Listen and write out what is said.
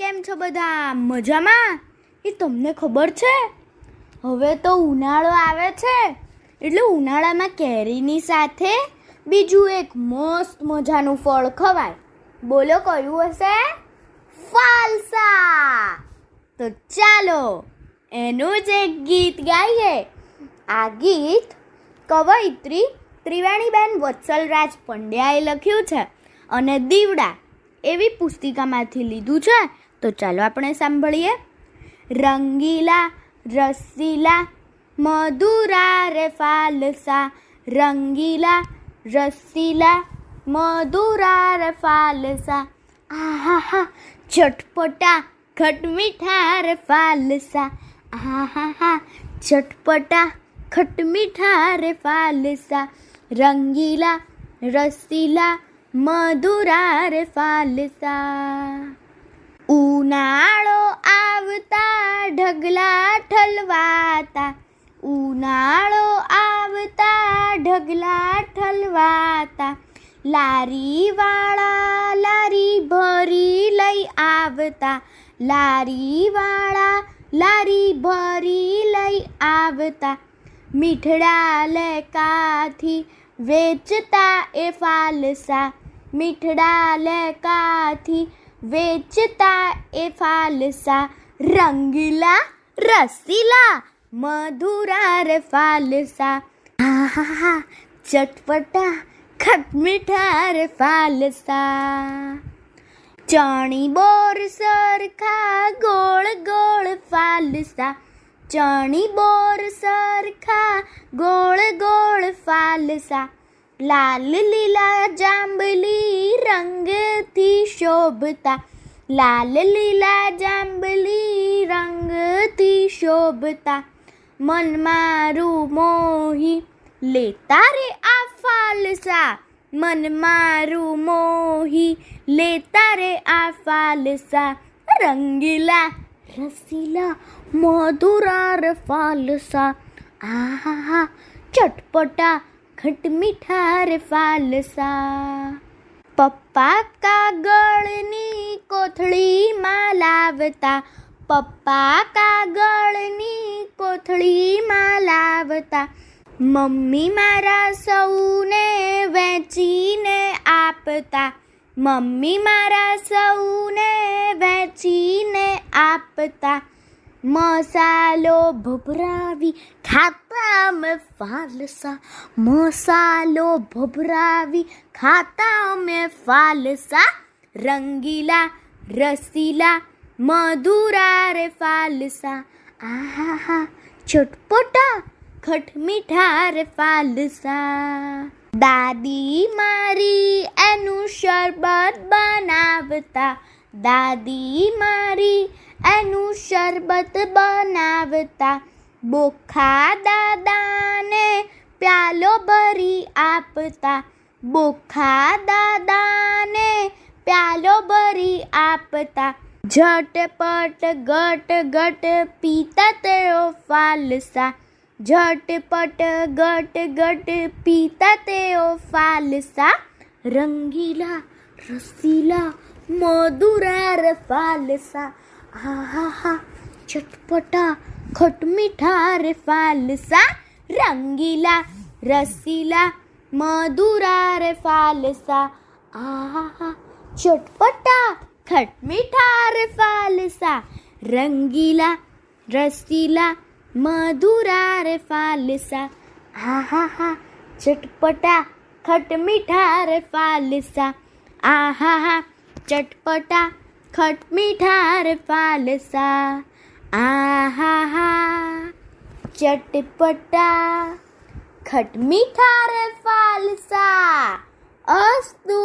કેમ છો બધા? મજામાં? એ તમને ખબર છે હવે તો ઉનાળો આવે છે એટલે ઉનાળામાં કેરીની સાથે બીજું એક મસ્ત મજાનું ફળ ખવાય. બોલો કયું હશે? ફાલસા. તો ચાલો એનું જ એક ગીત ગાઈએ. આ ગીત કવયિત્રી ત્રિવેણીબેન વત્સલરાજ પંડ્યાએ લખ્યું છે અને દીવડા એવી પુસ્તિકામાંથી લીધું છે. તો ચાલો આપણે સાંભળીએ. રંગીલા રસીલા મધુરા રે ફાલસા, રંગીલા રસીલા મધુરા રે ફાલસા, આહા ચટપટા ખટમીઠા રે ફાલસા, આહા ચટપટા ખટમીઠા રે ફાલસા, રંગીલા રસીલા મધુરા રે ફાલસા. ઉનાળો આવતા ઢગલા ઠલવાતા, ઉનાળો આવતા ઢગલા ઠલવાતા, લારીવાળા લારી ભરી લઈ આવતા, લારીવાળા લારી ભરી લઈ આવતા, મીઠડા લેકાથી વેચતા એ ફાલસા, મીઠડા લેકાથી વેચતા એ ફાલસા, રંગીલા રસીલા મધુરા રે ફાલસા, આહા ચટપટા ખટમીઠા રે ફાલસા. ચણી બોર સરખા ગોળ ગોળ ફાલસા, ચણી બોર સરખા ગોળ ગોળ ફાલસા, લાલ લીલા જાંબલી રંગથી શોભતા, લાલ લીલા જાંબલી રંગથી શોભતા, મન મારું મોહી લેતા રે આ ફાલસા, મન મારું મોહી લેતા રે આ ફાલસા, રંગીલા રસીલા મધુરા રે ફાલસા, આહા ચટપટા ખટમીઠા રે ફાલસા. પપ્પા કાગળની કોથળીમાં લાવતા, પપ્પા કાગળની કોથળીમાં લાવતા, મમ્મી મારા સૌને વેચીને આપતા, મમ્મી મારા સૌને વેચીને આપતા, મસાલો ભભરાવી ખાતા અમે ફાલસા, મસાલો ભભરાવી ખાતા અમે ફાલસા, રંગીલા રસીલા મધુરા રે ફાલસા, આહા ચટપટા ખટમીઠા રે ફાલસા. દાદી મારી એનું શરબત બનાવતા, દાદી મારી એનું શરબત બનાવતા, બોખા દાદાને પ્યાલો ભરી આપતા, બોખા દાદાને પ્યાલો ભરી આપતા, ઝટપટ ગટ ગટ પીતા તેઓ ફાલસા, ઝટપટ ગટ ગટ પીતા તેઓ ફાલસા, રંગીલા રસીલા મધુરા રે ફાલસા, આહા ચટપટા ખટમીઠા રે ફાલસા, રંગીલા રસીલા મધુરા રે ફાલસા, આહા ચટપટા ખટમીઠા રે ફાલસા, રંગીલા રસીલા મધુરા રે ફાલસા, આહા ચટપટા ખટમીઠા રે ફાલસા, આહા ચટપટા ખટમીઠા રે ફાલસા, આહા ચટપટા ખટમીઠા રે ફાલસા. અસ્તુ.